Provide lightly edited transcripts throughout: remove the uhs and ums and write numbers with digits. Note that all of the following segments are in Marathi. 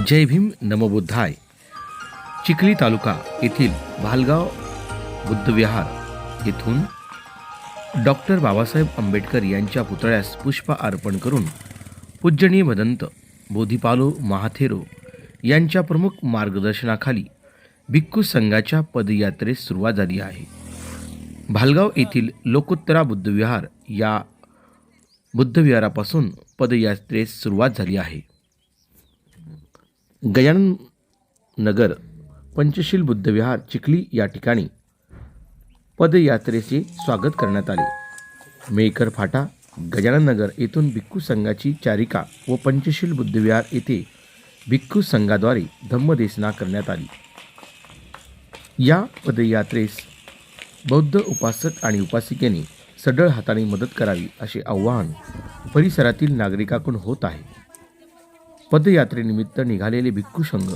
जय भीम नमोबुद्धाय। चिखली तालुका येथील भालगाव बुद्धविहार येथून डॉक्टर बाबासाहेब आंबेडकर यांच्या पुतळ्यास पुष्प अर्पण करून पूजनीय भदंत बोधिपालो महाथेरो यांच्या प्रमुख मार्गदर्शनाखाली भिक्खू संघाच्या पदयात्रेस सुरुवात झाली आहे। भालगाव येथील लोकोत्तरा बुद्धविहार या बुद्धविहारापासून पदयात्रेस सुरुवात झाली आहे। गजानन नगर पंचशील बुद्धविहार चिखली या ठिकाणी पदयात्रेचे स्वागत करण्यात आले। मेकर फाटा गजानन नगर येथून भिक्खू संघाची चारिका व पंचशील बुद्धविहार येथे भिक्खू संघाद्वारे धम्मदेसना करण्यात आली। या पदयात्रेस बौद्ध उपासक आणि उपासिकेने सढळ हाताने मदत करावी असे आवाहन परिसरातील नागरिकांकडून होत आहे। पदयात्रेनिमित्त निघालेले भिक्खू संघ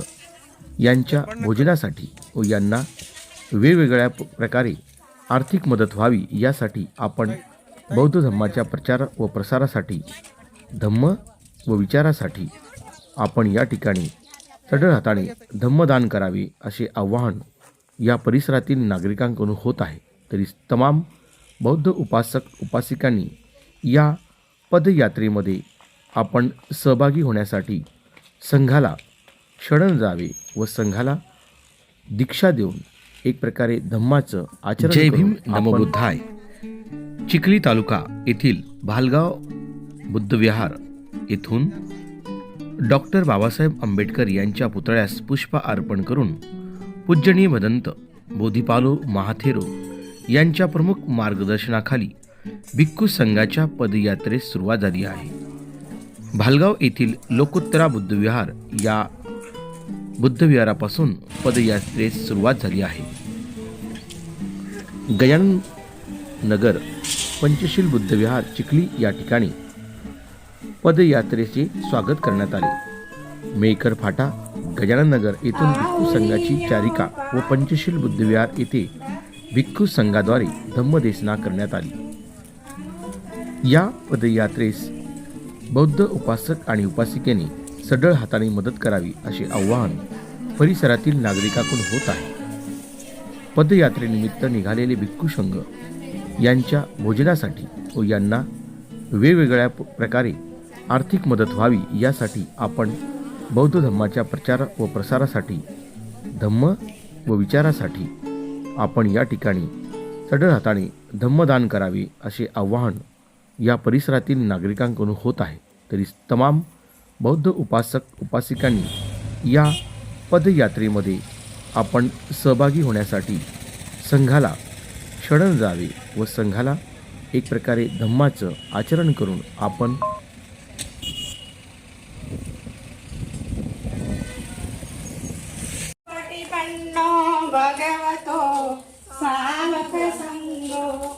यांच्या भोजनासाठी व यांना वेगवेगळ्या प्रकारे आर्थिक मदत व्हावी यासाठी आपण बौद्ध धम्माच्या प्रचार व प्रसारासाठी धम्म व विचारासाठी आपण या ठिकाणी सढळ हाताने धम्मदान करावे असे आवाहन या परिसरातील नागरिकांकडून होत आहे। तरी तमाम बौद्ध उपासक उपासिकांनी या पदयात्रेमध्ये आपण सहभागी होण्यासाठी संघाला शरण जावे व संघाला दीक्षा देऊन एक प्रकारे धम्माचं आचरण जय भीम नमोबुद्धाय। चिखली तालुका येथील भालगाव बुद्धविहार येथून डॉक्टर बाबासाहेब आंबेडकर यांच्या पुतळ्यास पुष्प अर्पण करून पूजनीय भदंत बोधिपालो महाथेरो यांच्या प्रमुख मार्गदर्शनाखाली भिक्खू संघाच्या पदयात्रेस सुरुवात झाली आहे। भालगाव येथील लोकोत्तरा बुद्धविहार या बुद्धविहारापासून पदयात्रेस सुरुवात झाली आहे। गजानन नगर पंचशील बुद्धविहार चिखली या ठिकाणी पदयात्रेचे स्वागत करण्यात आले। मेकर फाटा गजानन नगर येथून भिक्खू संघाची चारिका व पंचशील बुद्धविहार येथे भिक्खू संघाद्वारे धम्मदेसना करण्यात आली। या पदयात्रेस बौद्ध उपासक आणि उपासिकेने सढळ हाताने मदत करावी असे आवाहन परिसरातील नागरिकांकडून होत आहे। पदयात्रेनिमित्त निघालेले भिक्खू संघ यांच्या भोजनासाठी व यांना वेगवेगळ्या प्रकारे आर्थिक मदत व्हावी यासाठी आपण बौद्ध धम्माच्या प्रचार व प्रसारासाठी धम्म व विचारासाठी आपण या ठिकाणी सढळ हाताने धम्मदान करावे असे आवाहन या परिसरातील नागरिकांकडून होत आहे। तरी तमाम बौद्ध उपासक उपासिकांनी या पदयात्रेमध्ये आपण सहभागी होण्यासाठी संघाला शरण जावे व संघाला एक प्रकारे धम्माचं आचरण करून आपण भगवतो सावक संगो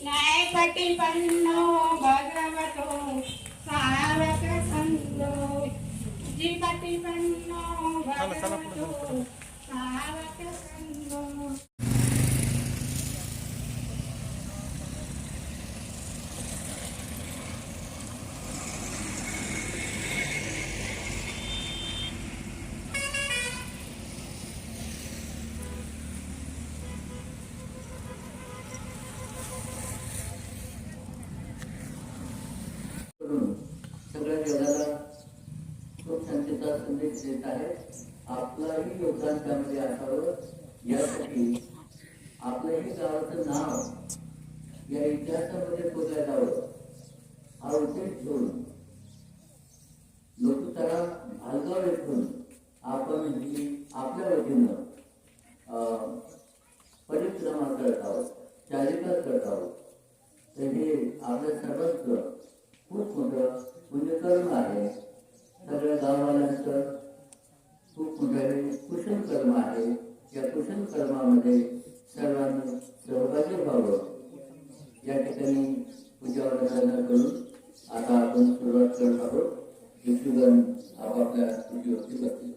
न्यायपटिपन्नो भगवतो सावक संगो जीपटिपन्नो भगवतो सावक संगो। सगळ्या जगाला खूप शांतीचा संदेश देत आहे। आपलंही योगदान त्यामध्ये असावं यासाठी आपलंही गावाचं नाव या इतिहासामध्ये पोचायला हवं हा उद्देश घेऊन लोकोत्तरा भालगाव येथून आपण ही आपल्या वतीनं परिक्रमा करत आहोत, चारिका करत आहोत। तर हे आपल्या सर्वांचं खूप मोठं पुण्यकर्म आहे। सगळ्या गाववाल्यांचं खूप मोठं कुशल कर्म आहे। या कुशल कर्मामध्ये सर्वांनी सहभागी व्हावं या ठिकाणी पूजावंदना करून आता आपण सुरुवात करत आहोत। भिक्षुगण आपापल्या पूजेवरती करतील।